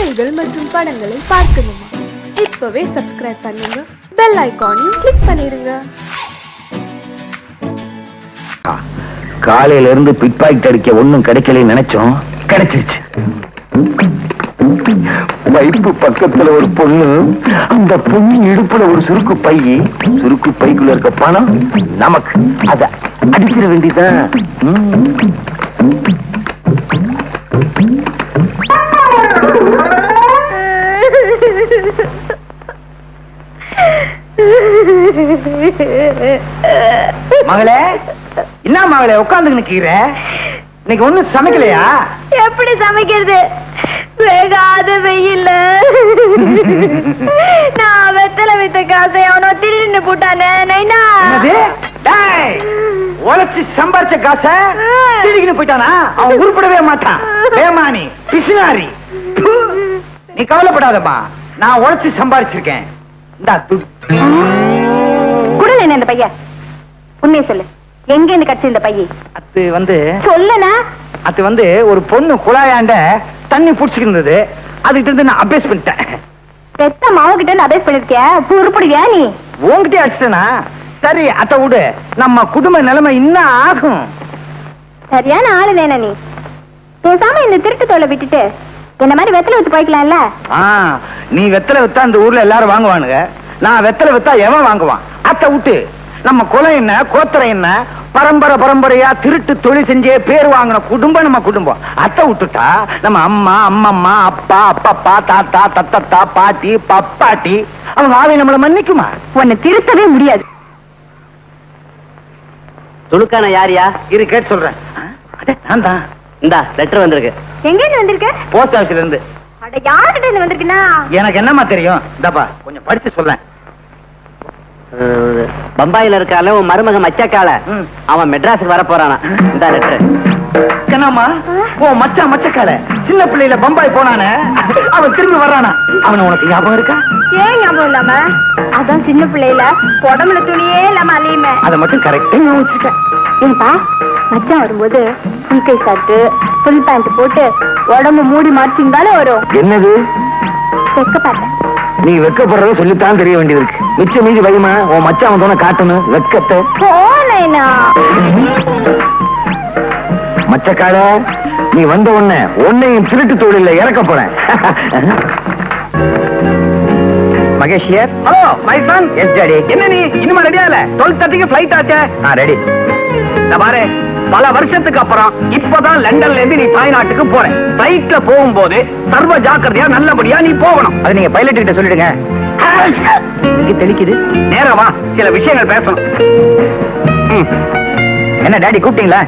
கதைகள் மற்றும் படங்களை பார்க்கணுமா? இப்பவே சப்ஸ்கிரைப் பண்ணுங்க, பெல் ஐகானையும் கிளிக் பண்ணிருங்க. காலையில இருந்து பிட் பாக்கெட் அடிக்க ஒண்ணும் கிடைக்கல நினைச்சோம், கிடைச்சிருச்சு. வைப்பு பக்கத்துல ஒரு பொண்ணு, அந்த பொண்ணு இடுப்புல ஒரு சுருக்கு பை, சுருக்கு பைக்குள்ள இருக்க பணம் நமக்கு. அத அடிச்சிட வேண்டியதான். மகளே, என்ன மகளே உட்கார்ந்து நிக்கிற? இன்னைக்கு ஒண்ணும் சமைக்கலையா? எப்படி சமைக்கிறது? வேகாத வெயில்ல நான் வெத்தலை வித்த காசை அவனோ திருடின்னு போட்டானே. நைனா, உழைச்சி சம்பாரிச்ச காசை திருடிக்கிட்டு போயிட்டானா? அவன் உருப்படவே மாட்டான். ஏமானி பிசினாரி. நீ கவலைப்படாதம்மா, நான் உழைச்சி சம்பாரிச்சிருக்கேன். குடல் என்ன இந்த பையன்? உண்மையை சொல்லு, எங்க இருந்து கட்சி இந்த பைய? அது வந்து சொல்லுனா. அது வந்து ஒரு பொண்ணு குழாயாண்ட தண்ணி புடிச்சுக்கிட்டு இருந்தது, அதுகிட்ட இருந்து நான் அபேஸ் பண்ணிட்டேன். பெத்த மாவுகிட்ட இருந்து அபேஸ் பண்ணிருக்கிய? உருப்படியா நீ? உன்கிட்டே அடிச்சிட்டேனா? சரி, அத விடு. நம்ம குடும்ப நிலைமை இன்னும் ஆகும். சரியான ஆளு வேணா நீ. பேசாம இந்த திருட்டு தோலை விட்டுட்டு என்ன மாதிரி வெத்தலை வித்து போய்க்கலாம்ல. நீ வெத்தலை வித்தா அந்த ஊர்ல எல்லாரும் வாங்குவானுங்க, நான் வெத்தலை வித்தா எவன் வாங்குவான்? அத்த விட்டு நம்ம குலம் என்ன, கோத்திரம் என்ன, பரம்பரை பரம்பரையா திருட்டு தொழில் செஞ்சே பேர் வாங்கின குடும்பம் நம்ம குடும்பம். அத்தை விட்டுட்டா நம்ம அம்மா, அம்மம்மா, அப்பா, அப்பப்பா, தாத்தா, தத்தத்தா, பாட்டி, பப்பாட்டி, அவங்க ஆவி நம்மளை மன்னிக்குமா? உன்னை திருத்தவே முடியாது. துணுக்கான யாரியா? இரு கேட்டு சொல்றேன். நான் தான். இந்தா லெட்டர் வந்திருக்கு. எங்க இருந்து வந்திருக்க? போஸ்ட் ஆபீஸ்ல இருந்து. அட, யார்கிட்ட இருந்து வந்திருக்குன்னா? எனக்கு என்னமா தெரியும்? இந்தப்பா கொஞ்சம் படிச்சு சொல்றேன். பம்பாயில இருக்கால உன் மருமக மச்சக்கால, அவன் மெட்ராஸுக்கு வர போறானா. இந்த லெட்டர். என்னம்மா உன் மச்சான் மச்சக்கால சின்ன பிள்ளையில பம்பாய் போனானே, அவன் திரும்பி வர்றானா? அவன் உனக்கு ஞாபகம் இருக்கா? ஏன் ஞாபகம் இல்லாம? அதான் சின்ன பிள்ளையில உடம்புல துணியே இல்லாம அலையுமே. அதை மட்டும் கரெக்டா வச்சிருக்கேன். ஏன்பா, மச்சான் வரும்போது ஃபுல் கை ஷர்ட், ஃபுல் பேண்ட் போட்டு உடம்பு மூடி மார்ச்சிங்கால வரும். என்னது வெக்க பார்த்தேன். நீ வெக்கப்படுறத சொல்லித்தான் தெரிய வேண்டியது இருக்கு. மிச்ச மீதி வைமா, உன் மச்சான் வந்தோன்னு காட்டணும் வெக்கத்தை. போனேனா மச்சக்கார, நீ வந்த உடனே உன்னையும் திருட்டு தொழில இறக்க போறேன். Mahesh here. Hello my son. Yes daddy. என்ன நீ இன்னும் ரெடியா இல்ல? 12:30க்கு ஃளைட் ஆச்சே. ரெடி. நான் பாரு, பல வருஷத்துக்கு அப்புறம் இப்பதான் லண்டன்ல இருந்து நீ தாய்நாட்டுக்கு போற. ஃளைட்ல போகும்போது சர்வ ஜாக்கிரதையா நல்லபடியா நீ போகணும். அது நீங்க பைலட் கிட்ட சொல்லிடுங்க. தெளிக்குது. நேரமா சில விஷயங்கள் பேசணும். என்ன டாடி கூப்பிட்டீங்களா?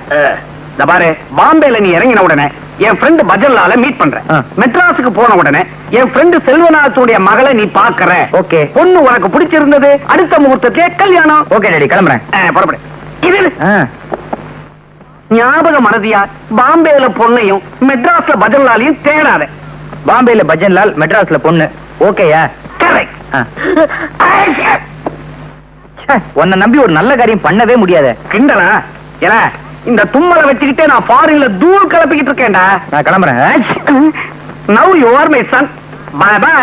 பாரு, பாம்பேல நீ இறங்கின உடனே என் ஃப்ரெண்ட் பஜன்லால மீட் பண்றேன். மெட்ராஸுக்கு போன உடனே என் ஃப்ரெண்ட் செல்வநாத்துடைய மகளை நீ பாக்குற. ஓகே. பொண்ணு உனக்கு பிடிச்சிருந்தது, அடுத்த முகூர்த்தத்திலே கல்யாணம். ஓகே டாடி, கிளம்புறேன். புறப்படு. இது ஞாபக மறதியா, பாம்பேல பொண்ணையும் மெட்ராஸ்ல பஜன்லாலையும் தேடாத. பாம்பேல பஜன்லால், மெட்ராஸ்ல பொண்ணு. ஓகேயா? கரெக்ட். உன்னை நம்பி ஒரு நல்ல காரியம் பண்ணவே முடியாது. கிண்டலா? ஏன்னா இந்த தும்மலை வச்சுக்கிட்டே நான் ஃபாரின்ல தூள் கலப்பிக்கிட்டு இருக்கேன்டா. நான் கிளம்புறேன். Now you are my son. Bye bye.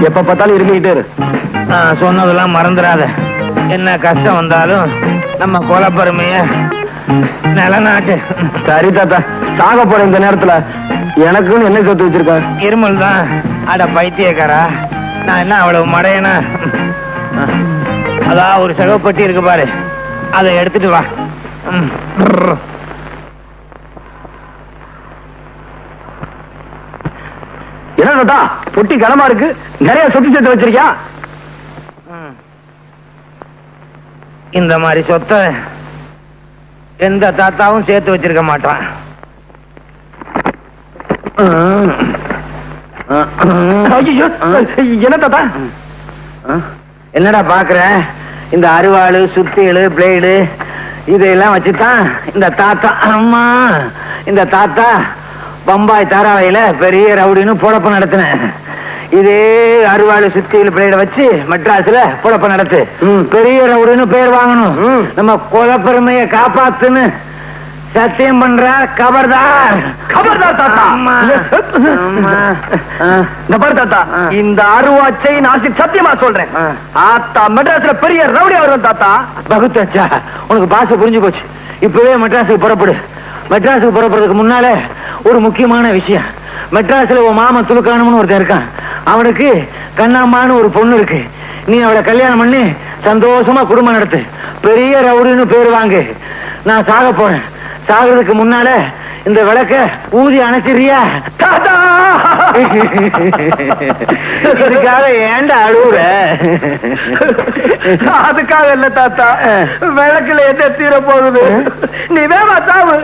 எப்ப பார்த்தாலும் இருந்துகிட்டே இரு. சொன்னதெல்லாம் மறந்துடாத. என்ன கஷ்டம் வந்தாலும் நம்ம கோலப்பெருமைய நிலநாட்டு. சரி தாத்தா, சாக போற இந்த நேரத்துல எனக்குன்னு என்ன சொத்து வச்சிருக்க? இருமல் தான். அட பைத்தியக்காரா, நான் என்ன அவ்வளவு மடையனா? அதான் ஒரு சகப்பட்டி இருக்கு பாரு, அதை எடுத்துட்டு வா. என்ன தாத்தா, பொட்டி கனமா இருக்கு, நிறைய சொத்து சேர்த்து வச்சிருக்கியா? இந்த மாதிரி சொத்தை எந்த தாத்தாவும் சேர்த்து வச்சிருக்க மாட்டான். என்ன தாத்தா? என்னடா பாக்குற? இந்த அருவாளு, சுத்தியலு, பிளேடு இதெல்லாம் வச்சுதான் இந்த தாத்தா, அம்மா, இந்த தாத்தா பம்பாய் தாராவையில பெரிய ரவுடின்னு பொழப்பு நடத்தினேன். இதே அறுவாள் சுத்தியில் பிள்ளைட வச்சு மெட்ராஸ்ல பொழப்பு நடத்து. பெரிய ரவுடின்னு பேர் வாங்கணும். நம்ம குலப்பெருமையை காப்பாத்துன்னு சத்தியம் பண்ற. கபர்தார் கபர்தார் தாத்தா. இந்த பாரு தாத்தா, இந்த அருவாச்சை நாசிக் சத்தியமா சொல்றேன். ஆத்தா மெட்ராஸ்ல பெரிய ரவுடி வரும் தாத்தா. பகுத்தாச்சா, உனக்கு பாச புரிஞ்சு போச்சு. இப்பவே மெட்ராஸுக்கு புறப்படு. மெட்ராஸுக்கு புறப்படுறதுக்கு முன்னால ஒரு முக்கியமான விஷயம். மெட்ராஸ்ல உன் மாமன் துலுக்கானம்னு ஒருத்தன் இருக்கான். அவனுக்கு கண்ணம்மான்னு ஒரு பொண்ணு இருக்கு. நீ அவளை கல்யாணம் பண்ணி சந்தோஷமா குடும்பம் நடத்து. பெரிய ரவுடின்னு பேர் வாங்கு. நான் சாக போறேன். சாகிறதுக்கு முன்னால இந்த விளக்க ஊதி அணைச்சிரியா? இதுக்காக ஏன்டா அழுவுற? அதுக்காக இல்ல தாத்தா, விளக்குல எந்த தீர போகுது. நீ வேமா சாவு.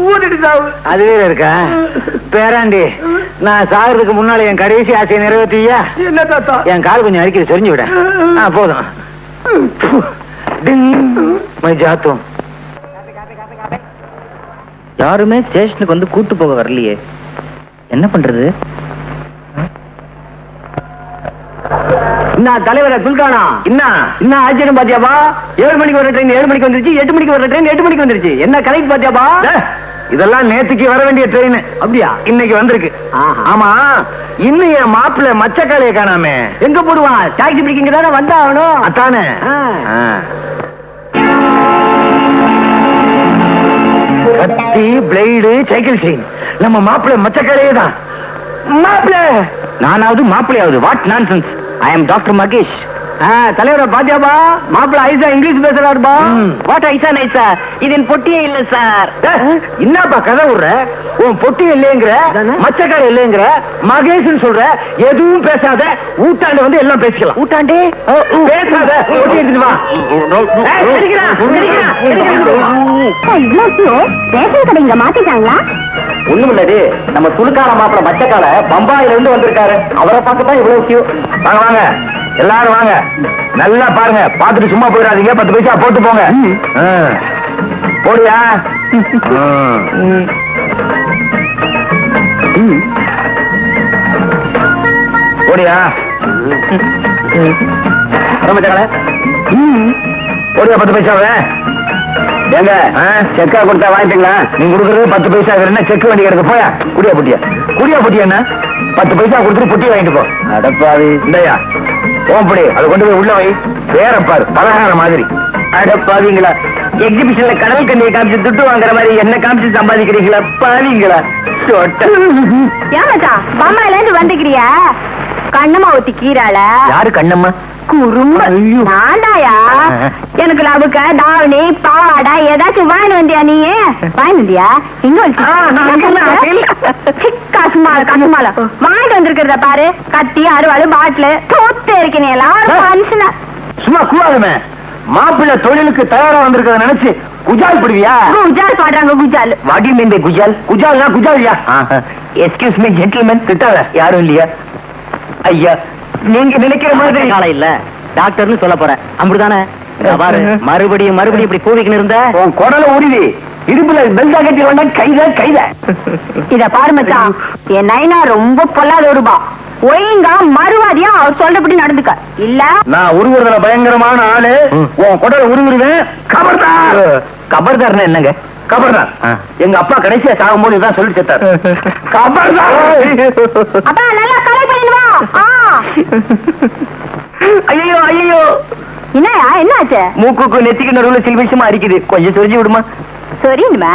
ஊதிட்டு சாவு. அது வேற இருக்கா? பேராண்டி, நான் சாகிறதுக்கு முன்னால என் கடைசி ஆசையை நிறைவேற்றியா? என்ன தாத்தா? என் கால் கொஞ்சம் அடிக்கிறது சொரிஞ்சு விட. போதும். யாருமே ஸ்டேஷனுக்கு வந்து கூட்டு போக வரலையே, என்ன பண்றது? என்ன தலைவர துல்கானா? என்ன ஆச்சரியம் பாத்தியாபா? 7 மணிக்கு வர ட்ரெயின் 7 மணிக்கு வந்துருச்சு. 8 மணிக்கு வர ட்ரெயின் 8 மணிக்கு வந்துருச்சு. என்ன கரெக்ட் பாத்தியாபா? இதெல்லாம் நேத்துக்கு வர வேண்டிய ட்ரெயின். அப்படியா? இன்னைக்கு வந்திருக்கு. ஆமா, இன்னும் என் மாப்பிள்ள மச்சக்காலைய காணாமே. எங்க போடுவான்? டாக்ஸி பிடிக்கிங்க தானே வந்தாகணும். அதானே. கத்தி, பிளேடு, சைக்கிள் செயின். நம்ம மாப்பிள்ள மச்சக்காலையே தான். மாப்பிள்ள நானாவது மாப்பிள்ளையாவது? What nonsense. I am doctor Mahesh. தலைவர பாத்தியாபா? மாப்பிள்ள ஐசா இங்கிலீஷ் பேசுறாருப்பா. வாட் ஐசா நைசா? இதன் பொட்டியே இல்ல சார். என்னப்பா கதை விடுற? உன் பொட்டி இல்லைங்கிற, மச்சக்கார இல்லைங்கிற, மகேஷ் சொல்ற. எதுவும் பேசாத. ஊட்டாண்டு வந்து எல்லாம் பேசிக்கலாம். ஊட்டாண்டே பேசாத. ரேஷன் கடை இங்க மாத்திட்டாங்களா? ஒண்ணுமில்லது, நம்ம சுலுக்கான மாப்பிள்ள மச்சக்கால பம்பாயில இருந்து வந்திருக்காரு. அவரை பார்க்கத்தான் இவ்வளவு கியூ. வாங்க வாங்க எல்லாரும் வாங்க. நல்லா பாருங்க, பார்த்துட்டு சும்மா போயிடாதீங்க. 10 பைசா போட்டு போங்க. போடியா? போடியா? மச்சக்கால போடியா 10 பைசாவை. ஏங்க செக்கா கொடுத்தா வாங்கிட்டீங்களா? நீங்க கொடுக்கறது 10 பைசா. என்ன செக் வண்டி எடுக்க போயா? குடியா புட்டியா? குடியா புட்டியா? என்ன 10 பைசா கொடுத்துட்டு புட்டி வாங்கிட்டு போ. அடப்பாவி. இந்தயா ஓம்படி, அதை கொண்டு போய் உள்ள வை. வேற பாரு, பலகார மாதிரி. அடப்பாவீங்களா? எக்ஸிபிஷன்ல கடல் கண்ணியை காமிச்சு துட்டு வாங்குற மாதிரி என்ன காமிச்சு சம்பாதிக்கிறீங்களா? பாவீங்களா? ஏமாச்சா பம்பாயில இருந்து வந்துக்கிறியா? கண்ணம்மா ஊத்தி கீரால. யாரு கண்ணம்மா? குறும்பு. நான்டாயா? எனக்கு லவுக்க தாவணி பாவாடா ஏதாச்சும் வாங்கி வந்தியா? நீ வாங்கி வந்தியா? இங்க கசுமால கசுமால வாங்கிட்டு வந்திருக்கிறத பாரு. கத்தி, அருவாள், பாட்டிலு தோத்து இருக்கீங்க எல்லாரும் மனுஷனா. சும்மா கூடாதுமே. மாப்பிள்ளை தொழிலுக்கு தயாரா வந்திருக்கிறத நினைச்சு குஜால் படுவியா? குஜால் பாடுறாங்க. குஜால் வாட் யூ மீன் பை குஜால்? குஜால்னா குஜாலியா? Excuse me gentleman. திட்டாத. யாரும் இல்லையா? ஐயா, நீங்க நினைக்கிற மாதிரி காலை இல்ல, டாக்டர்னு சொல்ல போறேன். அப்படிதானே? பாரு, மறுபடியும் மறுபடியும் இப்படி கூவிக்கின்னு இருந்த உன் குடல உருவி இருப்புல பெல்டா கட்டி வேண்டா. கைத கைத. இத பாரு மச்சான், என் நைனா ரொம்ப பொல்லாத ஒருபா. ஒழுங்கா மறுவாதியா அவர் சொல்றபடி நடந்துக்க. இல்ல நான் உருவுறதுல பயங்கரமான ஆளு. உன் குடல உருவிடுவேன். கபர்தார். கபர்தார்னா என்னங்க? கபர்தார் எங்க அப்பா கடைசியா சாகும்போது இதான் சொல்லி செத்தாரு. கபர்தார். அப்பா நல்லா கலை பண்ணிடுவா. ஐயோ ஐயோ, என்னயா என்னாச்சு? மூக்குக்கு நெத்திக்கு நடுவுல சில விஷயமா அரிக்குது. கொஞ்சம் சொரிஞ்சு விடுமா? சரிமா.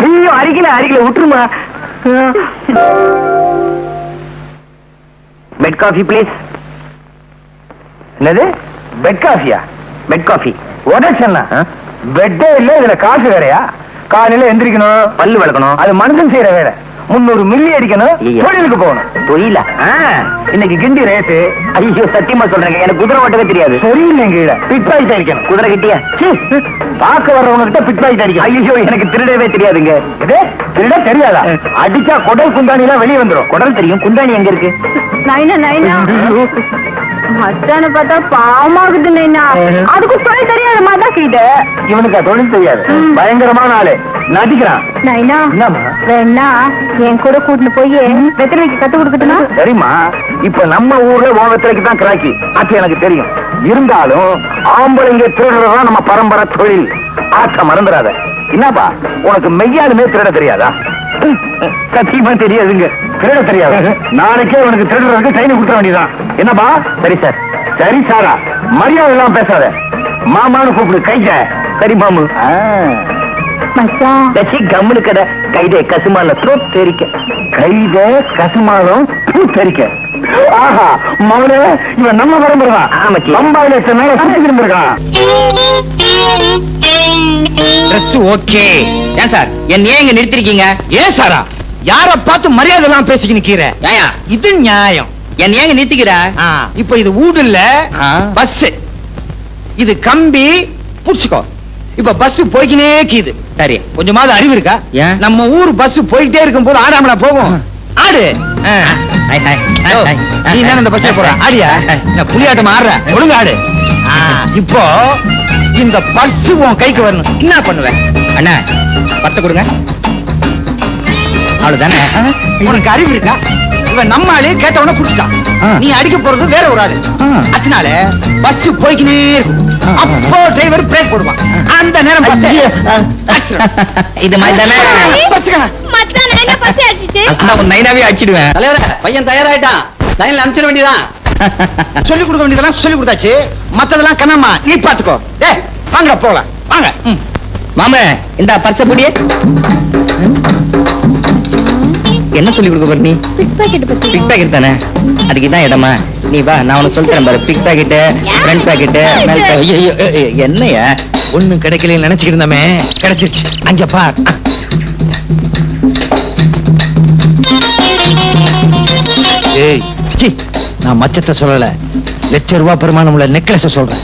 ஐயோ, அரிக்கல அரிக்கல, விட்டுருமா. Bed coffee please. என்னது பெட் காஃபியா? பெட் காஃபி உடச்சா? பெட்டே இல்ல, இதுல காஃபி வேறையா? காலையில எந்திரிக்கணும், பல்லு விளக்கணும், அது மனுஷன் செய்யற வேலை. 300 மில்லி அடிக்கணும், ஐயோ. தொழிலுக்கு போகணும். தொழில இன்னைக்கு கிண்டி ரேட்டு ஐயோ சத்தியமா சொல்றேங்க, எனக்கு குதிரை ஓட்டவே தெரியாது. சரியில்லை, கீழே பிட் பாக்கெட் அடிக்கணும். குதிரை கிட்டியா பார்க்க வர்றவங்க கிட்ட பிட் பாக்கெட் அடிக்கணும். ஐயோ எனக்கு திருடவே தெரியாதுங்க. இது திருட தெரியாதா? அடிச்சா குடல் குந்தாணி எல்லாம் வெளியே வந்துரும். குடல் தெரியும், குந்தாணி எங்க இருக்கு? நைனா நைனா மச்சான பார்த்தா பாவமாகுது நைனா. அதுக்கு தொழில் தெரியாத மாதிரி தான் இது. இவனுக்கு தொழில் தெரியாது, பயங்கரமான ஆளு, நடிக்கிறான். நைனா என்னம்மா? வேணா என் கூட கூட்டிட்டு போய் வெத்தலைக்கு கத்து கொடுக்கட்டுமா? சரிம்மா, இப்ப நம்ம ஊர்ல ஓகத்திலைக்கு தான் கிராக்கி, அது எனக்கு தெரியும். இருந்தாலும் ஆம்பளைங்க திருடுறதுதான் நம்ம பரம்பரை தொழில். ஆத்த மறந்துடாத. என்னப்பா உனக்கு மெய்யாலுமே திருட தெரியாதா? சத்தியமா தெரியாதுங்க, திருட தெரியாது. நாளைக்கே உனக்கு திருடுறதுக்கு ட்ரைனிங் கொடுக்க வேண்டியதான். என்னப்பா? சரி சார். சரி சாரா, மரியாதை எல்லாம் பேசாத. மாமான்னு கூப்பிடு. கைத. சரி மாமு. மச்சான் கம்முனு கடை. கைதே கசுமால தெரிக்க. கைதே கசுமாலம் தெரிக்க. ஆஹா மௌனே, இவன் நம்ம பரம்பரை தான். பம்பாயில சுத்தி இருந்திருக்கான். ஓகே. ஏன் சார் என்ன ஏன் இங்க நிறுத்திருக்கீங்க? ஏன் சாரா யார பார்த்து மரியாதை எல்லாம் பேசிக்கிட்டு நிக்கிற? இது நியாயம். என்ன ஏங்க நிறுத்திக்கிற? இப்ப இது ஊடு இல்ல, பஸ். இது கம்பி புடிச்சுக்கோ. இப்ப பஸ் போய்க்கினே கீது. சரி, கொஞ்சமாவது அறிவு இருக்கா? நம்ம ஊர் பஸ் போயிட்டே இருக்கும் போது ஆடாமலா போகும்? ஆடு. நீ என்ன இந்த பஸ்ல போற? ஆடியா? புலியாட்டம் ஆடுற? ஒழுங்கு ஆடு. இப்போ இந்த பர்ஸ் உன் கைக்கு வரணும். என்ன பண்ணுவேன்? அண்ணா பத்த கொடுங்க. அவ்வளவுதானே? உனக்கு அறிவு இருக்கா? இவன் நம்ம ஆளு கேட்டவன குடிச்சிட்டான். நீ அடிக்க போறது வேற ஒரு ஆளு. அதனால பஸ் போய்க்கினே இருக்கும். அப்போ டிரைவர் பிரேக் போடுவான். அந்த நேரம் இது மாதிரி தானே நைனாவே அடிச்சிடுவேன். பையன் தயாராயிட்டான், லைன்ல அனுப்பிச்சிட வேண்டியதான். சொல்லி கொடுக்க வேண்டியதெல்லாம் சொல்லி கொடுத்தாச்சு. மத்ததெல்லாம் கண்ணம்மா நீ பாத்துக்கோ. வாங்க போலாம், வாங்க. மாமா இந்த பர்ச புடியே. என்ன சொல்லி கொடுக்க போற நீ? பிக் பாக்கெட் தானே? அதுக்கு தான் இடமா? நீ வா, நான் உனக்கு சொல்றேன் பாரு. பிக் பாக்கெட், ஃப்ரண்ட் பாக்கெட், என்னையா ஒண்ணும் கிடைக்கல நினைச்சுக்கிட்டு இருந்தமே, கிடைச்சிருச்சு. அங்க பார். ஏய், நான் மச்சத்தை சொல்லல, ₹1,00,000 பெருமானம் உள்ள நெக்லஸ் சொல்றேன்.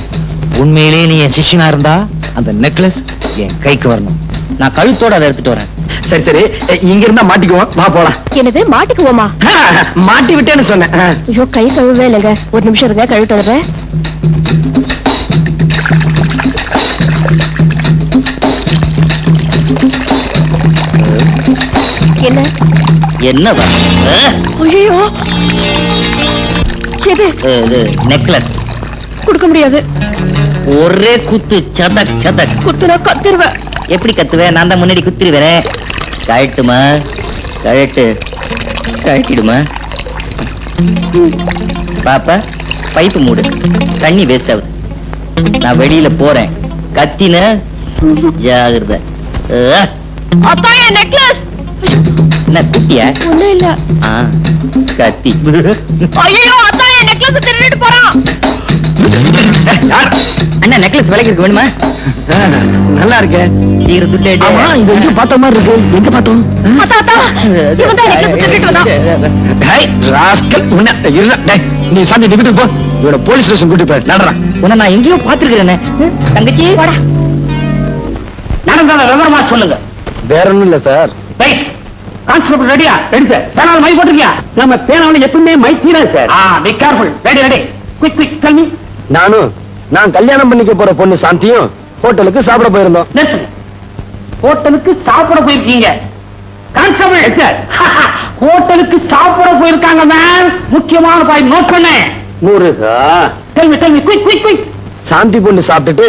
உண்மையிலேயே நீ என் சிஷ்யனா இருந்தா அந்த நெக்லஸ் என் கைக்கு வரணும். நான் கழுத்தோட அதை எடுத்துட்டு வரேன். சரி சரி, இங்க இருந்தா மாட்டிக்குவோம், வா போலாம். என்னது மாட்டிக்குவோமா? மாட்டி விட்டேன்னு சொன்னேன். ஐயோ கை கழுவே இல்லைங்க, ஒரு நிமிஷம் இருங்க, கழுவிட்டு வந்துடுறேன். என்ன என்னவா? ஐயோ எது? நெக்லஸ் கொடுக்க முடியாது. ஒரே குத்து, சதக் சதக். குத்துனா கத்திருவேன். எப்படி கத்துவேன்? நான் தான் முன்னாடி குத்திருவேன். கழட்டுமா? கழட்டு. கழட்டிடுமா? பாப்பா பைப்பு மூடு, தண்ணி வேஸ்ட் ஆகுது. நான் வெளியில போறேன், கத்தின ஜாகிரதை. அப்பா என் நெக்லஸ். என்ன குட்டியா? ஒண்ணும் இல்ல. கத்தி. ஐயோ அப்பா என் நெக்லஸ் திருடிட்டு போறான். அண்ணா நெக்லஸ் விலைக்கு இருக்கு, வேணுமா? நல்லா இருக்கு. சீக்கிரம் சுட்டு. இது எங்க பார்த்த மாதிரி இருக்கு. எங்க பார்த்தோம்? நீ சாந்தி டிக்கெட்டு போ, இவட போலீஸ் ஸ்டேஷன் கூட்டி போய் நடறா. உன்னை நான் எங்கேயோ பாத்துருக்கிறேனே. தங்கச்சி நடந்தால விவரமா சொல்லுங்க. வேற ஒண்ணும் இல்ல சார். ரைட். கான்ஸ்டபிள் ரெடியா? Ready sir. பேனால மை போட்டுருக்கியா? நம்ம பேனால எப்பவுமே மை தீரா sir. Be careful. Ready ready. Quick quick tell me. நான் கல்யாணம் பண்ணிக்க போற பொண்ணு சாந்தியும் ஹோட்டலுக்கு சாப்பிட போயிருந்தோம். ஹோட்டலுக்கு சாப்பிட போயிருக்கீங்க? கான்ஸ்டபிள் சார், ஹோட்டலுக்கு சாப்பிட போயிருக்காங்க மேம். முக்கியமான பாயிண்ட் நோட் பண்ணு. Muruga tell me quick quick quick. Shanthi பொண்ணு சாப்பிட்டுட்டு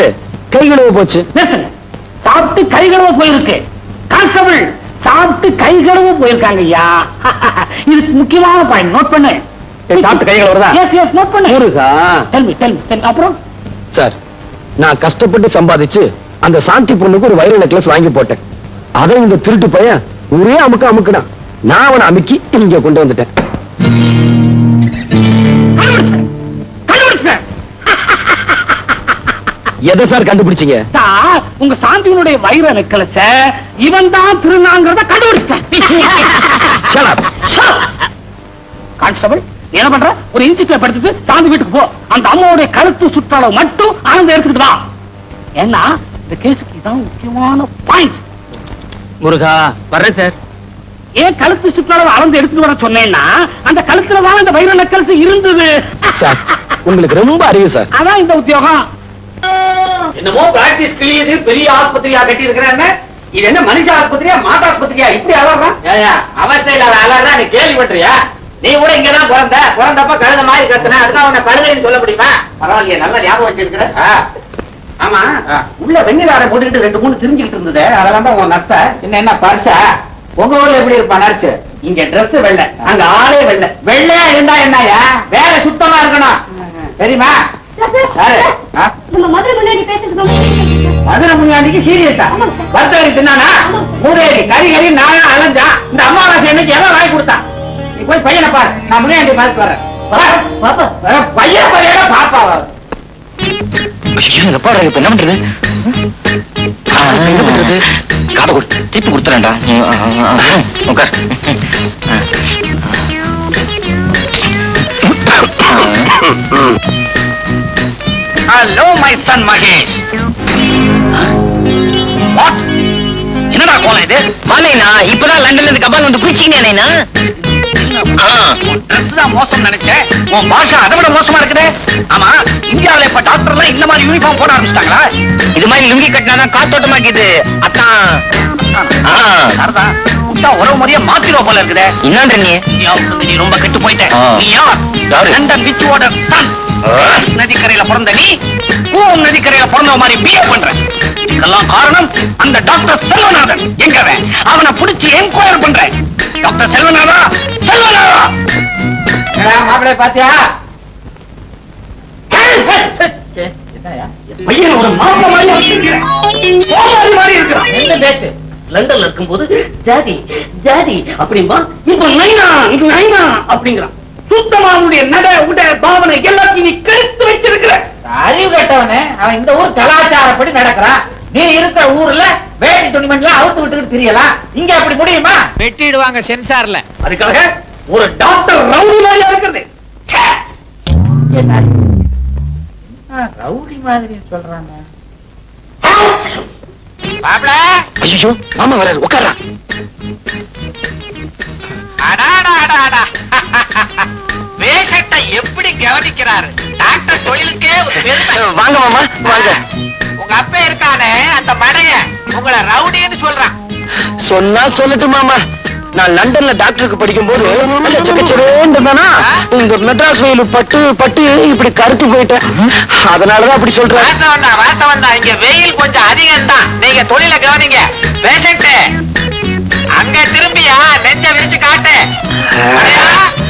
கை கழுவ போச்சு. சாப்பிட்டு கை கழுவ போயிருக்கு. கான்ஸ்டபிள் சாப்பிட்டு கை கழுவ போயிருக்காங்க ஐயா. இதுக்கு முக்கியமான பாயிண்ட் நோட் பண்ணு. சாப்பிட்டு கை கழுவுறதா? எஸ் எஸ் நோட் பண்ணு. Muruga tell me. அப்புறம் சார், நான் கஷ்டப்பட்டு சம்பாதிச்சு அந்த சாந்தி பொண்ணுக்கு ஒரு வைர நெக்லஸ் வாங்கி போட்டேன். அதை இந்த திருட்டு பையன் ஒரே அமுக்குனா, நான் அவனை அமுக்கி இங்க கொண்டு வந்துட்டேன். எதை சார் கண்டுபிடிச்சீங்க? உங்க சாந்தியினுடைய வைர நெக்லஸ இவன் தான் திருநாங்கிறத கண்டுபிடிச்சேன். கான்ஸ்டபிள் என்ன பண்ற? ஒரு இன்சிட்ல படுத்துட்டு சாந்தி வீட்டுக்கு போ. அந்த அம்மாவுடைய கழுத்து சுற்றளவு மட்டும் ஆனந்த எடுத்துக்கிட்டு வா. ஏன்னா இந்த கேஸுக்கு இதான் முக்கியமான பாயிண்ட். முருகா வர்றேன் சார். ஏன் கழுத்து சுற்றளவு அளந்து எடுத்துட்டு வர சொன்னேன்னா அந்த கழுத்துல தான் இந்த வைர நக்கல்ஸ் இருந்தது. சார் உங்களுக்கு ரொம்ப அறிவு சார். அதான் இந்த உத்தியோகம். என்னமோ பிராக்டிஸ் கிளியது பெரிய ஆஸ்பத்திரியா கட்டி இருக்கிறாங்க. இது என்ன மனுஷ ஆஸ்பத்திரியா மாட்டு ஆஸ்பத்திரியா இப்படி அலறான்? அவசியம் இல்லாத அலறா நீ கேள்விப்பட்டியா? நீ கூட இங்கதான் பிறந்தப்ப கழுத மாதிரி கத்துன, அதுக்காக உன்னை கழுதைன்னு சொல்ல முடியுமா? பரவாயில்லையே, நல்ல ஞாபகம் வச்சிருக்கிற. ஆமா, உள்ள வெண்ணிலாரை போட்டுக்கிட்டு 2-3 தெரிஞ்சுக்கிட்டு இருந்தது, அதெல்லாம் தான் உன் நர்ஸ. என்ன பர்சா? உங்க ஊர்ல எப்படி இருப்பா நர்ஸ்? இங்க டிரெஸ் வெள்ளை, அங்க ஆளே வெள்ளை. வெள்ளையா இருந்தா என்னயா? வேலை சுத்தமா இருக்கணும், தெரியுமா? மதுரை முன்னாடிக்கு சீரியஸா வர்த்தகரி தின்னானா? மூதேவி கறி நானா அலைஞ்சா? இந்த அம்மாவாசை என்னைக்கு எவன் வாங்கி கொடுத்தான்? நீ போய் பையனை பாரு, நான் முன்னாடி பார்த்து வரேன். பையன் பையனா பாப்பா வர. இப்ப என்ன பண்றது? காதை கொடுத்து திருப்பி கொடுத்துறேன்டா. உட்கார். Hello my son Mahesh. What? என்னடா கோலம் இது? மாலைனா இப்பதான் லண்டன்ல இருந்து கபால் வந்து குளிச்சிங்கண்ணா. ட்ரெஸ் தான் மோசம் நினைச்சேன், உன் பாஷா அதை விட மோசமா இருக்குதே. ஆமா, இந்தியாவில இப்ப டாக்டர் எல்லாம் இந்த மாதிரி யூனிஃபார்ம் போட ஆரம்பிச்சிட்டாங்களா? இது மாதிரி லுங்கி கட்டினாதான் காத்தோட்டமாக்கிது. அத்தான் சரிதான், விட்டா உறவு முறைய மாத்திருவா போல இருக்குதே. என்னன்ற நீ ரொம்ப கெட்டு போயிட்ட. நீ யார்? London விச்சோட Sun. நதிக்கரையில பிறந்த நீ பூம் நதிக்கரையில பிறந்த மாதிரி பிஹேவ் பண்ற. இதுக்கெல்லாம் காரணம் அந்த டாக்டர் செல்வநாதன். எங்கவன்? அவனை பிடிச்சி என்கொயர் பண்ற. டாக்டர் செல்வநாதா, செல்வநாதா. மாப்பிள்ளை பாத்தியா? பையன் ஒரு மாப்பிள்ளை மாதிரி இருக்கிறான். என்ன பேச்சு? லண்டன்ல இருக்கும்போது ஜாதி ஜாதி அப்படிம்பா, இப்ப நைனா இது நைனா அப்படிங்கிறான். சுத்தமா அவனுடைய நட உட பாவனை எல்லாத்தையும் நீ கெடுத்து வச்சிருக்கிற. அறிவு கட்டவனே, அவன் இந்த ஊர் கலாச்சாரப்படி நடக்கிறான். நீ இருக்கிற ஊர்ல வேடி துணிமணிலாம் அவுத்து விட்டுக்கிட்டு தெரியலாம். இங்க அப்படி முடியுமா? வெட்டிடுவாங்க சென்சார்ல. அதுக்காக ஒரு டாக்டர் ரவுடி மாதிரியா இருக்கிறது. ரவுடி மாதிரி சொல்றாங்க. ஐயோ மாமா வராரு, உட்காரா. பேஷண்ட்டை எப்படி கவனிக்கிறாரு டாக்டர்? தொழிலுக்கே ஒரு பெருமை. வாங்க மாமா வாங்க. உங்க அப்பா இருக்கானே அந்த மடைய உங்களை ரவுடின்னு சொல்றான். சொன்னா சொல்லட்டு மாமா. நான் லண்டன்ல டாக்டருக்கு படிக்கும் போது இந்த மெட்ராஸ் வெயில் பட்டு பட்டு இப்படி கருத்து போயிட்டேன். அதனாலதான் அப்படி சொல்றேன். வாஸ்தவம் தான். இங்க வெயில் கொஞ்சம் அதிகம் தான். நீங்க தொழில கவனிங்க. பேஷண்ட் அங்க திரும்பியா நெஞ்ச விரிச்சு காட்டு.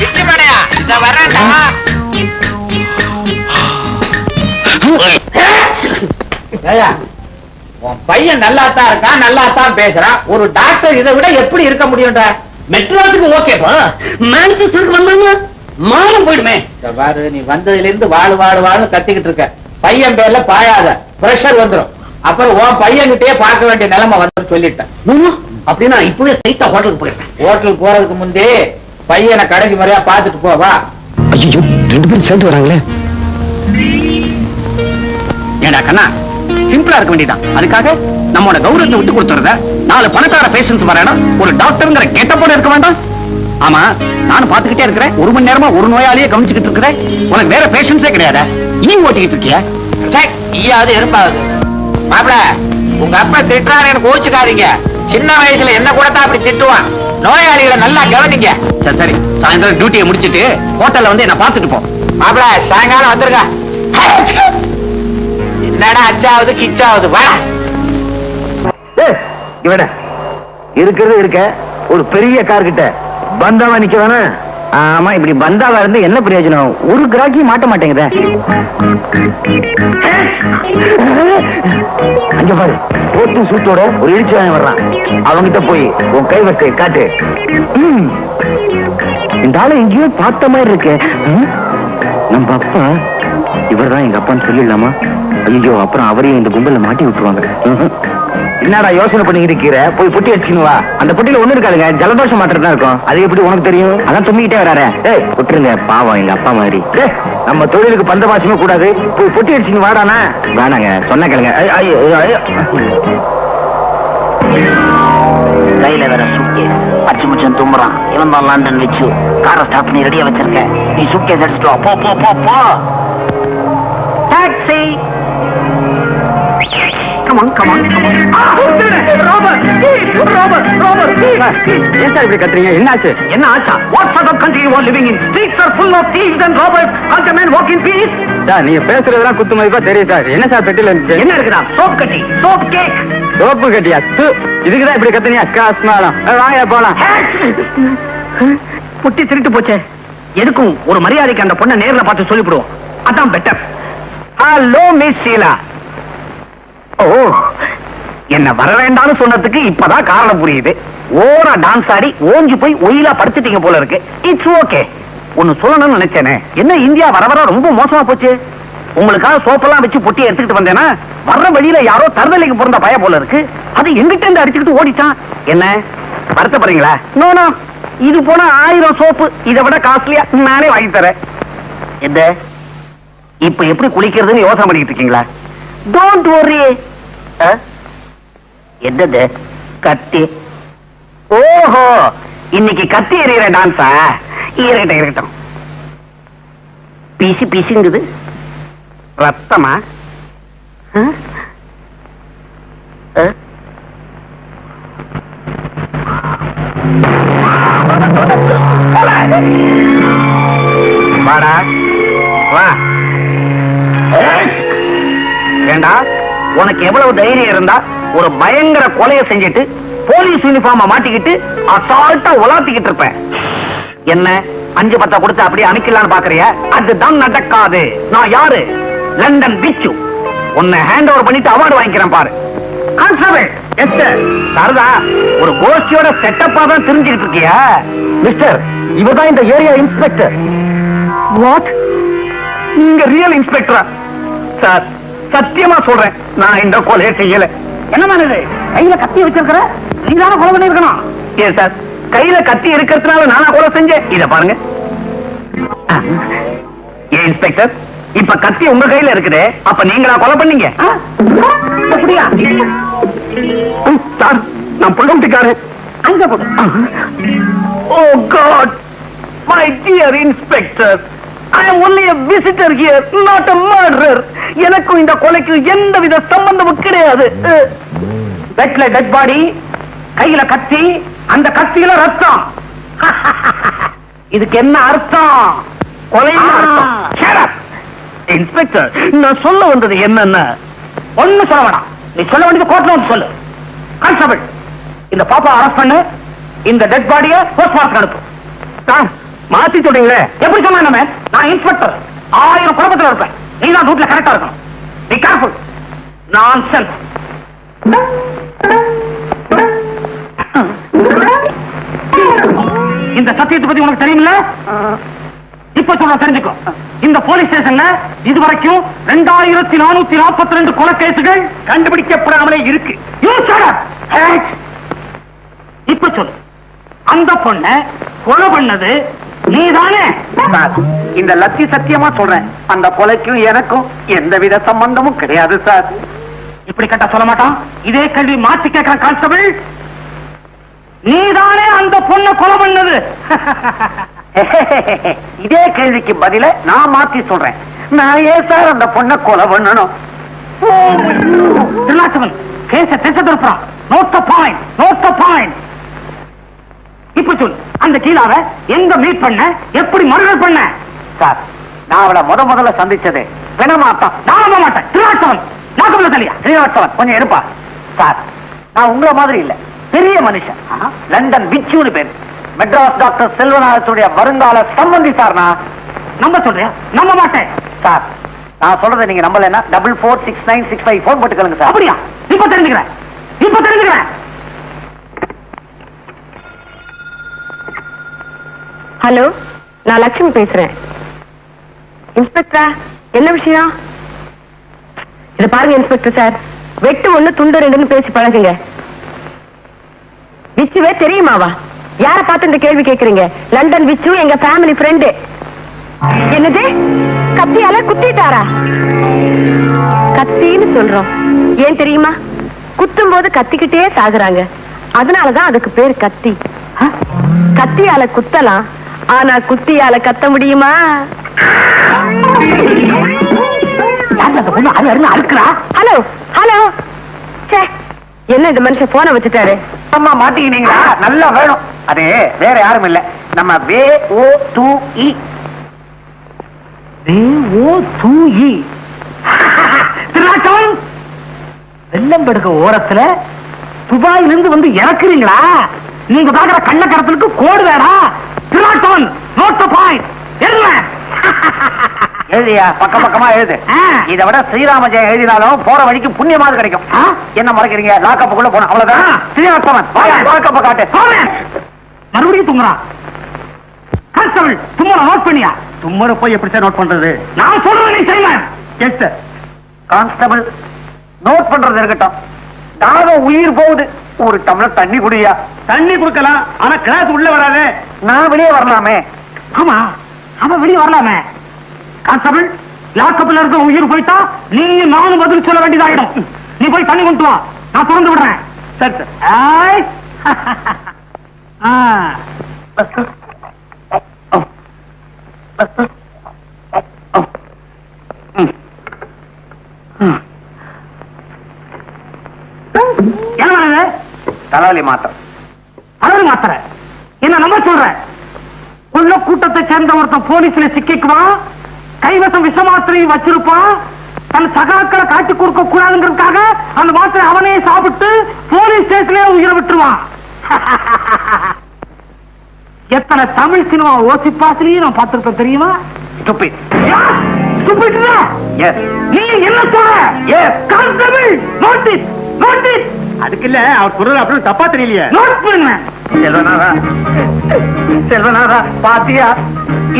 விட்டு மடையா இந்த வரேன்டா. உன் பையன் நல்லாத்தான் இருக்கான், நல்லாத்தான் பேசுறான். ஒரு டாக்டர் இதை விட எப்படி இருக்க முடியும்டா? மெட்ராஸுக்கு ஓகேப்பா, மான்செஸ்டருக்கு வந்தாங்க மானம் போயிடுமே. பாரு, நீ வந்ததுல இருந்து வாழு வாழு வாழு கத்திக்கிட்டு இருக்க. பையன் பேர்ல பாயாத, பிரஷர் வந்துடும். அப்புறம் உன் பையன்கிட்டயே பார்க்க வேண்டிய நிலைமை வந்து சொல்லிட்டேன். அப்படின்னா இப்பவே சைத்தா ஹோட்டலுக்கு போயிட்டேன். ஹோட்டலுக்கு போறதுக்கு முந்தே பையனை கடைசி முறையா பார்த்துட்டு போவா. ஐயோ 2 பேரும் சேர்ந்து வராங்களே. ஏண்டா கண்ணா, சிம்பிளா இருக்க வேண்டியதான். அதுக்காக நம்மோட கௌரவத்தை விட்டு கொடுத்துறத 4 பணக்கார பேஷன்ஸ் வரணும், ஒரு டாக்டர்ங்கிற கெட்டப்போட இருக்க வேண்டாம். ஆமா, நானும் பாத்துக்கிட்டே இருக்கிறேன். 1 மணி நேரமா ஒரு நோயாளியே கவனிச்சுக்கிட்டு இருக்கிறேன். உனக்கு வேற பேஷன்ஸே கிடையாது. நீ ஓட்டிக்கிட்டு இருக்கியா? ஈயாவது எறும்பாவது. மாப்பிள, உங்க அப்பா திட்டுறாரு, எனக்கு கோச்சுக்காதீங்க. சின்ன வயசுல என்ன கூட தான் அப்படி திட்டுவான். நோயாளிகளை நல்லா கவனிங்க. சரி சரி, சாயந்தரம் டியூட்டியை முடிச்சிட்டு ஹோட்டல்ல வந்து என்ன பாத்துட்டு போ. மாப்பிள, சாயங்காலம் வந்துருங்க. என்னடா அச்சாவது கிச்சாவது வா. இவட இருக்கிறது இருக்க ஒரு பெரிய கார் கிட்ட பந்தாவா நிக்க வேணா? ஆமா, இப்படி பந்தாவா இருந்து என்ன பிரயோஜனம்? ஒரு கிராக்கியும் மாட்ட மாட்டேங்குத. அங்க பாரு, போட்டு சூட்டோட ஒரு இடிச்சுவாங்க வர்றான். அவங்கிட்ட போய் உன் கைவரிசையை காட்டு. இந்த ஆளு எங்கேயோ பார்த்த மாதிரி இருக்கு. நம்ம அப்பா இவர்தான் எங்க அப்பான்னு சொல்லிடலாமா? ஐயோ, அப்புறம் அவரையும் இந்த கும்பல மாட்டி விட்டுருவாங்க. என்னடா யோசனை பண்ணி இருக்கிற? போய் புட்டி அடிச்சுன்னு வா. அந்த புட்டியில ஒண்ணு இருக்காதுங்க, ஜலதோஷம் மாத்திரம் தான் இருக்கும். அது எப்படி உனக்கு தெரியும்? அதான் தும்மிக்கிட்டே வராரு. ஏய் விட்டுருங்க, பாவம் எங்க அப்பா மாதிரி. ஏய், நம்ம தொழிலுக்கு பந்த பாசமே கூடாது. போய் புட்டி அடிச்சுன்னு வாடானா. வேணாங்க, சொன்ன கேளுங்க. கையில வேற சூட்கேஸ், அச்சு முச்சம் தும்புறான். இவன் தான் லண்டன் வச்சு காரை ஸ்டார்ட் பண்ணி ரெடியா வச்சிருக்க. நீ சூட்கேஸ் அடிச்சுட்டு வா. போ போ போ போ. Taxi. Come on, come on, come on. Robert, Robert, Robert. ஏன் சார் இப்படி கத்துறீங்க? என்னாச்சு? என்ன ஆச்சா? What sort of country you are living in? Streets are full of thieves and robbers. Can't a man walk in peace? Sir நீங்க பேசுறதெல்லாம் குத்து மதிப்பா தெரியும் சார். என்ன சார் பெட்டில இருந்துச்சு? என்ன இருக்குதா? சோப் கட்டி, சோப் கேக். சோப்பு கட்டியா? இதுக்குதான் இப்படி கத்துறீங்க? காஸ்மாலம். வாங்க போலாம். புட்டி திருட்டு போச்சே. எதுக்கும் ஒரு மரியாதைக்கு அந்த பொண்ணை நேர்ல பார்த்து சொல்லிவிடுவோம். அதான் better. Hello miss Sheela. Oh, என்ன வர வேண்டாம்னு சொன்னதுக்கு இப்பதான் காரணம் புரியுது. ஓரா டான்ஸ் ஆடி ஓஞ்சி போய் ஒயிலா படுத்துட்டீங்க போல இருக்கு. It's okay. ஒன்னு சொல்லணும்னு நினைச்சேனே. என்ன இந்தியா வர வர ரொம்ப மோசமா போச்சு. உங்களுக்காக சோப்பெல்லாம் வச்சு பொட்டி எடுத்துக்கிட்டு வந்தேன்னா வர்ற வழியில யாரோ தருதலைக்கு பிறந்த பய போல இருக்கு. அது எங்கிட்ட இருந்து அடிச்சுக்கிட்டு ஓடிட்டான். என்ன வருத்தப்படுறீங்களா? நோ நோ, இது போனா 1000 சோப்பு இதை விட காஸ்ட்லியா நானே வாங்கி தரேன். எந்த இப்ப எப்படி குளிக்கிறதுன்னு யோசனை பண்ணிக்கிட்டு இருக்கீங்களா? Don't worry. என்னது கத்தி? ஓஹோ, இன்னைக்கு கத்தி எறிகிற டான்ஸா? இருக்கட்டும் இருக்கட்டும். பீசி பீசிங்குது. ரத்தமா? வாடா வா. ஏண்டா, உனக்கு எவ்வளவு தைரியம் இருந்தா ஒரு பயங்கர கொலையை செஞ்சுட்டு போலீஸ் யூனிஃபார்ம மாட்டிக்கிட்டு அசால்ட்டா உலாத்திக்கிட்டு இருப்பேன். என்ன 5-10 கொடுத்து அப்படியே அனுக்கலான்னு பாக்குறியா? அதுதான் நடக்காது. நான் யாரு? லண்டன் பிச்சு. உன்னை ஹேண்ட் ஓவர் பண்ணிட்டு அவார்டு வாங்கிக்கிறேன் பாரு. கான்ஸ்டபிள் சாரதா, ஒரு கோஷ்டியோட செட்டப்பா தான் தெரிஞ்சுக்கிட்டு இருக்கியா? மிஸ்டர், இவதான் இந்த ஏரியா இன்ஸ்பெக்டர். வாட்? நீங்க ரியல் இன்ஸ்பெக்டரா? சார் சத்தியமா சொல்றேன், நான் இந்த கொலையை செய்யல. என்ன இது? கையில கத்தி வச்சிருக்கிற நீ தானே கொலை பண்ணிருக்கணும். ஏன் சார், கையில கத்தி இருக்கிறதுனால நானா கொலை செஞ்சேன்? இத பாருங்க. ஏன் இன்ஸ்பெக்டர், இப்ப கத்தி உங்க கையில இருக்குது, அப்ப நீங்களா கொலை பண்ணீங்க? அப்படியா? சார், நான் புள்ளம்பிக்காரன். அங்க போடு. Oh god, my dear inspector, I am only a visitor here, not a murderer. எனக்கும் இந்த கொலைக்கு எந்தவித சம்பந்தமும் கிடையாது. பெட்ல டெட் பாடி, கையில கத்தி, அந்த கத்தியில ரத்தம். இதுக்கு என்ன அர்த்தம்? கொலைன்னு அர்த்தம். Shut up. இன்ஸ்பெக்டர், நான் சொல்ல வந்தது என்னன்னா, ஒண்ணு சொல்ல வேணாம். நீ சொல்ல வேண்டியது கோர்ட்ல வந்து சொல்லு. கான்ஸ்டபிள், இந்த பாப்பா அரெஸ்ட் பண்ணு, இந்த டெட் பாடியை போஸ்ட்மார்ட்டம் அனுப்பு. சார் மாத்தி சொல்றீங்களே? எப்படி சொன்ன? நான் இன்ஸ்பெக்டர், 1000 குழப்பத்தில் இருப்பேன். நீ தான் ரூட்ல கரெக்டா இருக்கணும். Be careful. நான்சென்ஸ். இந்த சத்தியத்தை பத்தி உனக்கு தெரியுமில்ல? இப்ப சொல்ற தெரிஞ்சுக்கோ. இந்த போலீஸ் ஸ்டேஷன்ல இதுவரைக்கும் 2442 கொலை கேசுகள் கண்டுபிடிக்கப்படாமலே இருக்கு. இப்ப சொல்லு, அந்த பொண்ணை கொலை பண்ணது நீதானே? இந்த லத்தி சத்தியமா சொல்றேன், அந்த கொலைக்கும் எனக்கும் எந்தவித சம்பந்தமும் கிடையாது சார். இப்படி கேட்டா சொல்ல மாட்டான். இதே கேள்வி மாற்றி கேட்கிறேன் கான்ஸ்டபிள். நீதானே அந்த பொண்ணை கொலை பண்ணது? இதே கேள்விக்கு பதில நான் மாத்தி சொல்றேன். நான் ஏன் சார் அந்த பொண்ணை கொலை பண்ணணும்? திருநாச்சவன் கேச திசை திருப்புறான். Note the point, note the point. இப்ப சொல்லு, அந்த கீழாவை எங்க மீட் பண்ண, எப்படி மர்டர் பண்ண? சார், நான் அவளை முதல்ல சந்திச்சது பிணமாத்தான். நான் நம்ப மாட்டேன். திருநாட்சவன் நாக்குள்ள தலையா? ஸ்ரீனிவாசவன் கொஞ்சம் இருப்பா. சார், நான் உங்களை மாதிரி இல்ல, பெரிய மனுஷன். லண்டன் பிச்சுன்னு பேரு. மெட்ராஸ் டாக்டர் செல்வநாதத்துடைய வருங்கால சம்பந்தி சார். நான் நம்ப சொல்றியா? நம்ப மாட்டேன். சார், நான் சொல்றதை நீங்க நம்பலன்னா 446965 போன் போட்டுக்கலுங்க சார். அப்படியா? இப்ப தெரிஞ்சுக்கிறேன், இப்ப தெரிஞ்சுக்கிறேன். ஹலோ, நான் லட்சுமி பேசுறேன். இன்ஸ்பெக்டரா, என்ன விஷயம்? இத பாருங்க இன்ஸ்பெக்டர் சார், வெட்டு ஒண்ணு துண்டு ரெண்டுன்னு பேசி பழகுங்க. விச்சுவே தெரியுமாவா? யார பார்த்து இந்த கேள்வி கேக்குறீங்க? லண்டன் விச்சு எங்க ஃபேமிலி ஃப்ரெண்டு. என்னது? கத்தியால குத்திட்டாரா? கத்தின்னு சொல்றோம், ஏன் தெரியுமா? குத்தும் போது கத்திக்கிட்டே சாகுறாங்க, அதனாலதான் அதுக்கு பேர் கத்தி. கத்தியால குத்தலாம், ஆனா குத்தியால கத்த முடியுமா? ஹலோ ஹலோ, என்ன இந்த மனுஷன் போன வச்சுட்டாரு? அம்மா மாட்டிக்கினீங்களா? நல்லா வேணும். அது வேற யாரும் இல்ல, நம்ம VOTE. திருநாட்டவன் வெள்ளம்பெடுக்க ஓரத்துல துபாயிலிருந்து வந்து இறக்குறீங்களா? நீங்க பாக்குற கண்ணக்கரத்துக்கு கோடு வேடா. திருநாட்டவன் நோட் பாயிண்ட் எழுதியா? பக்கம் பக்கமா எழுது. இதை விட ஸ்ரீராம ஜெயம் எழுதினாலும் போற வழிக்கு புண்ணியமாவது கிடைக்கும். என்ன மறைக்கிறீங்க? லாக்கப்புக்குள்ள போன அவ்வளவுதான். ஸ்ரீராமன் லாக்கப்ப காட்டு. மறுபடியும் தும்முறான். கான்ஸ்டபிள் தும்மரை நோட் பண்ணியா? தும்மரை போய் எப்படி சார் நோட் பண்றது? நான் சொல்றேன் நீ செய்வேன். Yes sir. கான்ஸ்டபிள் நோட் பண்றது இருக்கட்டும், தாகம் உயிர் போகுது, ஒரு டம்ளர் தண்ணி குடியா? தண்ணி குடுக்கலாம், ஆனா கிளாஸ் உள்ள வராது. நான் வெளியே வரலாமே? ஆமா, அவன் வெளியே வரலாமே. கான்ஸ்டபிள், லாக்கப்ல இருக்க உயிர் போயிட்டா நீ நானும் பதில் சொல்ல வேண்டியதாயிடும். நீ போய் தண்ணி கொண்டு வா, நான் திறந்து விடுறேன். சரி சார். தலைவலி மாத்திரை. தலைவலி மாத்திரை என்ன நம்ப சொல்ற? உள்ள கூட்டத்தை சேர்ந்த ஒருத்தன் போலீஸ்ல சிக்கிக்குவான், கைவசம் விஷ மாத்திரை வச்சிருப்பான், தன் சகாக்களை காட்டி கொடுக்க கூடாதுங்கிறதுக்காக அந்த மாத்திரை அவனே சாப்பிட்டு போலீஸ் ஸ்டேஷன்ல உயிரை விட்டுருவான். எத்தனை தமிழ் சினிமா ஓசிப்பாசிலையும் நான் பார்த்திருப்பேன் தெரியுமா? நீ என்ன சொல்ற? Constable notice notice. அதுக்கு இல்ல, அவர் குரல் அப்படி தப்பா தெரியலையே. நோட் பண்ணுங்க. செல்வநாதா, செல்வநாதா பாத்தியா,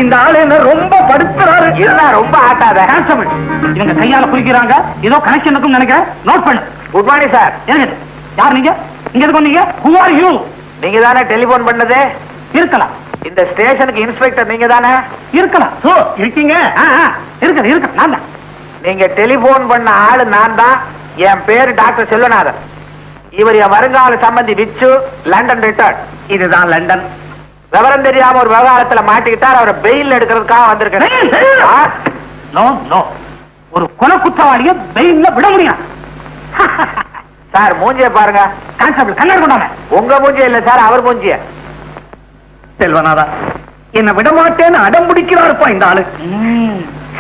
இந்த ஆளு என்ன ரொம்ப படுத்துறாரு. என்ன ரொம்ப ஆட்டாத. கான்ஸ்டபிள், இவங்க கையால குளிக்கிறாங்க, ஏதோ கனெக்ஷன் இருக்குன்னு நினைக்கிறேன். நோட் பண்ணு. Good morning sir. யார் நீங்க? இங்க எதுக்கு வந்தீங்க? Who are you? நீங்க தானே டெலிபோன் பண்ணது? இருக்கலாம். இந்த ஸ்டேஷனுக்கு இன்ஸ்பெக்டர் நீங்க தானே? இருக்கலாம். ஓ, இருக்கீங்க. இருக்கு இருக்கு, நான் தான். நீங்க டெலிபோன் பண்ண ஆளு நான் தான். என் பேரு டாக்டர் செல்வநாதன். இவர் என் வருங்கால சம்பந்தி விச்சு, லண்டன் ரிட்டர்ன். இதுதான் லண்டன். விவரம் தெரியாம ஒரு விவகாரத்துல மாட்டிக்கிட்டார், அவரை பெயில் எடுக்கிறதுக்காக வந்திருக்கேன். நோ நோ, ஒரு கொலை குற்றவாளிய பெயில்ல விட முடியும். சார் மூஞ்சிய பாருங்க. கான்ஸ்டபிள் கண்ணாடி கொண்டாங்க. உங்க மூஞ்சிய இல்ல சார், அவர் மூஞ்சிய. செல்வநாதா, என்ன விட மாட்டேன்னு அடம் பிடிக்கிறாருப்பா இந்த ஆளு.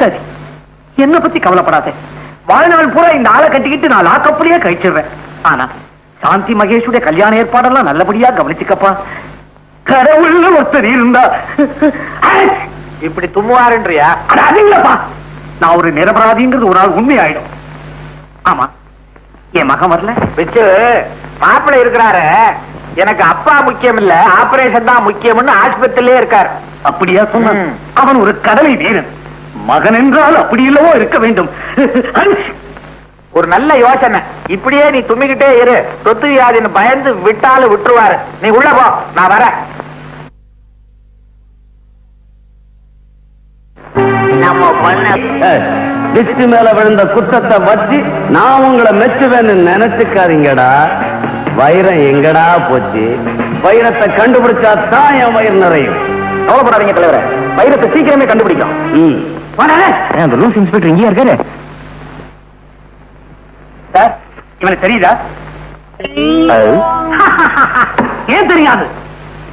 சரி, என்ன பத்தி கவலைப்படாதே. வாழ்நாள் பூரா இந்த ஆளை கட்டிக்கிட்டு நான் லாக்கப்புலயே கழிச்சிடுறேன். ஆனா சாந்தி மகேஷுடைய கல்யாண ஏற்பாடெல்லாம் நல்லபடியா கவனிச்சுக்கப்பா. கடவுள் ஒருத்தர் இருந்தா இப்படி தும்முவாருன்றியா? அது இல்லப்பா, நான் ஒரு நிரபராதிங்கிறது ஒரு நாள் உண்மை ஆயிடும். ஆமா, என் மகன் வரல. வச்சு மாப்பிள்ளை இருக்கிறாரு, எனக்கு அப்பா முக்கியம் இல்ல, ஆபரேஷன் தான் முக்கியம்னு ஆஸ்பத்திரியிலே இருக்காரு. அப்படியா சொன்ன? அவன் ஒரு கடலை வீரன். மகன் என்றால் அப்படி இல்லவோ இருக்க வேண்டும். ஒரு நல்ல யோசனை. இப்படியே நீ தும்மிக்கிட்டே இரு, தொத்து வியாதின்னு பயந்து விட்டாலும் விட்டுருவாரு. நீ உள்ள போ, நான் வரேன். டிஸ்டி மேல விழுந்த குற்றத்தை வச்சு நான் உங்களை மெச்சுவேன்னு நினைச்சுக்காதீங்கடா. வைரம் எங்கடா போச்சு? வைரத்தை கண்டுபிடிச்சா தான் என் வயிறு நிறையும். கவலைப்படாதீங்க தலைவரே, வைரத்தை சீக்கிரமே கண்டுபிடிக்கும். அந்த லூஸ் இன்ஸ்பெக்டர் இங்கேயா இருக்காரு? சார், இவனுக்கு தெரியுதா? ஏன் தெரியாது?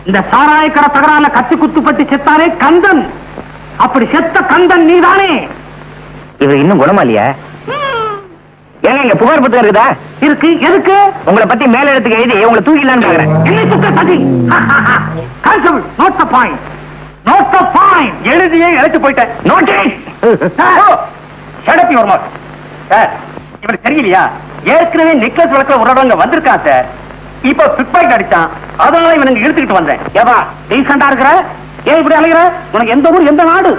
இந்த சாராயக்கர தகரால கத்தி குத்துப்பட்டு செத்தானே கந்தன், அப்படி செத்த கந்தன் நீதானே? இவர் இன்னும் குணமா இல்லையா? ஏங்க இங்க புகார் புத்தகம் இருக்குதா? இருக்கு. எதுக்கு? உங்களை பத்தி மேல இடத்துக்கு எழுதி உங்களை தூக்கிடலான்னு பாக்குறேன். என்ன தூக்க சதி? Constable, note the point. Note the point. எழுதியே எழுத்து போயிட்டேன். Note it. Shut up your mouth. Sir, இவனுக்கு தெரியலையா? ஏற்கனவே நெக்லஸ் வழக்குல ஒரு இடங்க வந்திருக்கான் சார். இப்ப பிக் பாக்கெட் அடிச்சான், அதனால இவனுக்கு இழுத்துக்கிட்டு வந்தேன். ஏவா டீசெண்டா இருக்கிற? ஏன் இப்படி அலைகிற? உனக்கு எந்த ஊர், எந்த நாடு?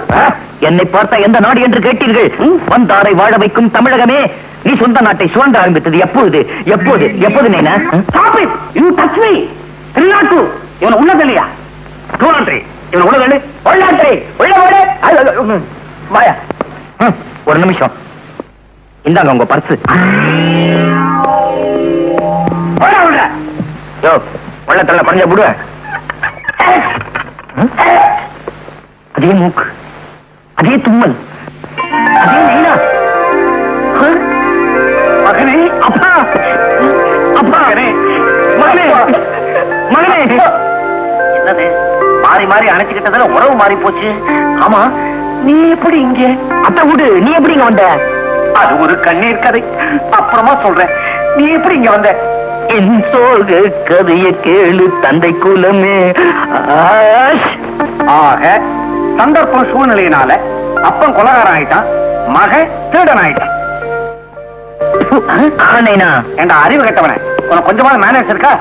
என்னை பார்த்த எந்த நாடு என்று கேட்டீர்கள்? வந்தாரை வாழ வைக்கும் தமிழகமே நீ சொந்த நாட்டை சுதந்திர ஆரம்பித்தது எப்பொழுது எப்போது எப்போது நீனா இவன் உள்ளது இல்லையா டூலாண்ட்ரி இவன் உள்ளது உள்ளாண்ட்ரி உள்ள வாயா ஒரு நிமிஷம் இந்தாங்க உங்க பர்ஸ் யோ உள்ளத்துல பறஞ்ச புடு அதே மூக்கு அதே தும்மல் அதே நைனா மகனே அப்பா அப்பா மகனே மகனே என்னது மாறி மாறி அணைச்சுக்கிட்டதுல உறவு மாறி போச்சு ஆமா நீ எப்படி இங்க அத்தை விடு நீ எப்படி இங்க வந்த அது ஒரு கண்ணீர் கதை அப்புறமா சொல்றேன் நீ எப்படி இங்க வந்த என் சோக கதைய கேளு தந்தை குலமே ஆக சந்தர்ப்பம் சூழ்நிலையினால அப்பன் கொலகாரம் ஆயிட்டான் மகன் திருடன் ஆயிட்டான் என்ற அறிவு கட்டவன உனக்கு கொஞ்சமான மேனேஜ் இருக்கா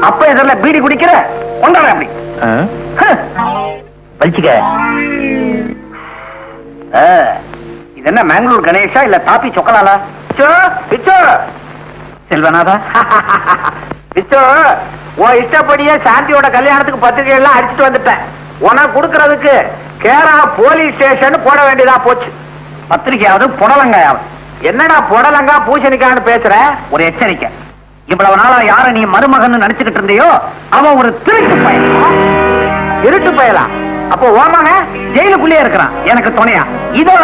அப்ப எதிரில் பீடி குடிக்கிற கொண்டாட அப்படி பழிச்சுக்க இது என்ன மேங்களூர் கணேஷா இல்ல தாப்பி சொக்கலாலா பிச்சோ செல்வனாதா பிச்சோ உன் இஷ்டப்படியே சாந்தியோட கல்யாணத்துக்கு பத்திரிகை எல்லாம் அடிச்சுட்டு வந்துட்டேன் உனக்கு கொடுக்கறதுக்கு கேரளா போலீஸ் ஸ்டேஷன் போட வேண்டியதா போச்சு பத்திரிகையாவது புடலங்காயாவது என்னடா புடலங்கா பூசணிக்கான்னு பேசுற ஒரு எச்சரிக்கை இவ்வளவு நாளா யார நீ மருமகன் நினைச்சுக்கிட்டு இருந்தியோ அவன் ஒரு திருட்டு பயன் திருட்டு பயலா அப்போ ஓமக ஜெயிலுக்குள்ளே இருக்கிறான் எனக்கு துணையா இதோ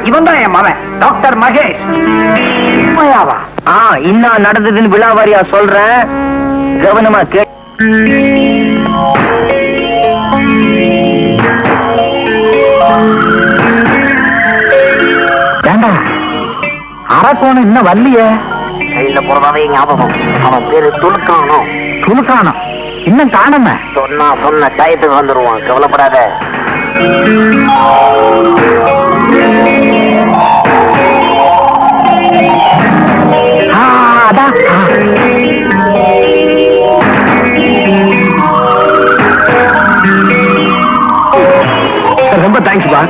இவன் தான் என் மகன் டாக்டர் மகேஷ் இன்னும் நடந்ததுன்னு விழாவாரியா சொல்றேன் கவனமா கே அரக்கோணம் இன்னும் வரலையே கையில போறதாவே ஞாபகம் அவன் பேரு துலுக்கானோ துணுக்கானோ இன்னும் காணாம சொன்ன டயத்துக்கு வந்துருவான் கவலைப்படாத அதான் ரொம்ப தேங்க்ஸ் பா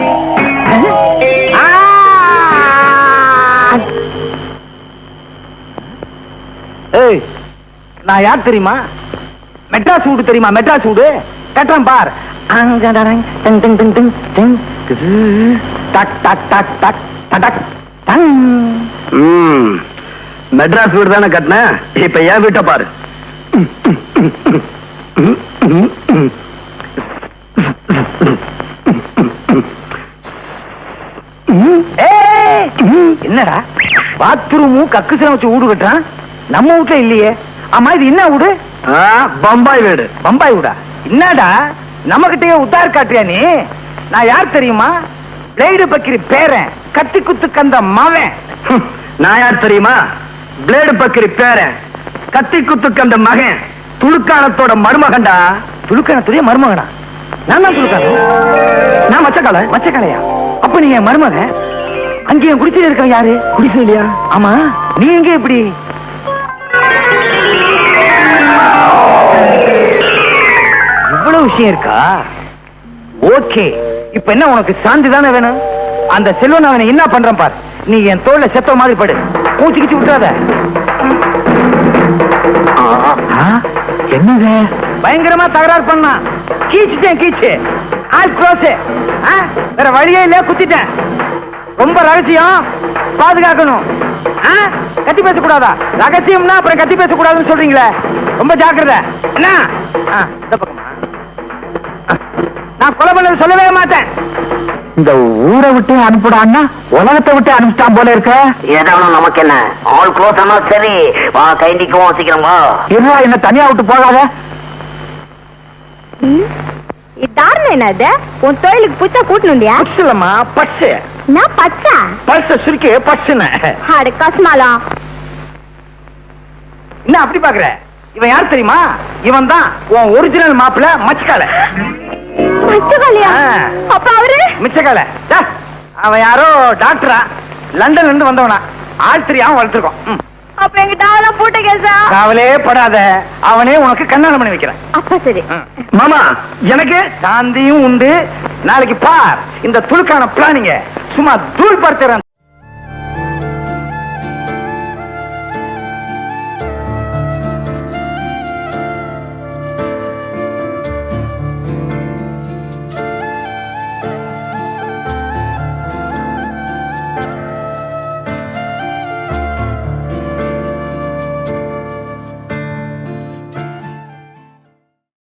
ஏய் நான் யார் தெரியுமா மெட்ராஸ் வீடு தெரியுமா மெட்ராஸ் வீடு கட்டுறேன் பார் மெட்ராஸ் வீடு தானே கட்டின இப்ப ஏன் வீட்டை பாரு என்னடா பாத்ரூமும் கக்குசலம் வச்சு வீடு கட்டுறான் நம்ம வீட்டுல இல்லையே ஆமா இது என்ன வீடு பம்பாய் வீடு பம்பாய் வீடா என்னடா நம்ம கிட்டயே உத்தார் காட்டுறியா நீ நான் யார் தெரியுமா பிளேடு பக்கிரி பேரன் கத்தி குத்து கந்த மவன் நான் யார் தெரியுமா பிளேடு பக்கிரி பேரன் கத்தி குத்து கந்த மகன் துளுக்கானத்தோட மருமகன்டா துளுக்கானத்துடைய மருமகனா நான் தான் துளுக்கானம் நான் மச்சக்காலையா அப்ப நீங்க மருமகன் அங்கேயும் குடிசையில இருக்க யாரு குடிசையிலையா ஆமா நீ எங்க எப்படி இவ்வளவு விஷயம் இருக்கா ஓகே இப்ப என்ன உனக்கு சாந்தி தானே வேணும் அந்த செல்வன் அவனை என்ன பண்றான் பார் நீ என் தோல்ல செத்த மாதிரி படு மூச்சு கிச்சு விட்டுறாத என்னங்க பயங்கரமா தகராறு பண்ணா கீச்சு ஆல் க்ளோஸ் வேற வழியே இல்ல குத்திட்டேன் ரொம்ப ரகசியம் பாதுகாக்கணும் கத்தி பேசக்கூடாதா ரகசியம்னா அப்புறம் கத்தி பேசக்கூடாதுன்னு சொல்றீங்களே ரொம்ப ஜாக்கிரதை என்ன இந்த பக்கமா நான் கொலை பண்ணது சொல்லவே மாட்டேன் இந்த ஊரை விட்டு அனுப்பிடான்னா உலகத்தை விட்டு அனுப்பிட்டான் போல இருக்க ஏதாவது நமக்கு என்ன ஆல் க்ளோஸ் ஆனா சரி வா கைண்டிக்குவோம் சீக்கிரம் வா இருவா என்ன தனியா விட்டு போகாத இதாரணம் என்னது உன் தொழிலுக்கு புச்சா கூட்டணுண்டியா பஸ்லமா பஸ் நான் பச்சா பஸ் சுருக்கி பஸ்ன்னு அட கஸ்மாலா என்ன அப்படி பாக்குற இவன் யார் தெரியுமா இவன் தான் உன் ஒரிஜினல் மாப்பிள்ள மச்சக்கால மச்சக்காலையா அப்ப அவரு மிச்சக்கால அவன் யாரோ டாக்டரா லண்டன்ல இருந்து வந்தவனா ஆஸ்திரியாவும் வளர்த்துருக்கோம் அப்ப எங்க டாவெல்லாம் போட்ட கேசா கவலையே படாத அவனே உனக்கு கல்யாணம் பண்ணி வைக்கிறேன் அப்ப சரி மாமா எனக்கு சாந்தியும் உண்டு நாளைக்கு பார் இந்த துளுக்கான பிளானிங்க சும்மா தூள் படுத்துறேன்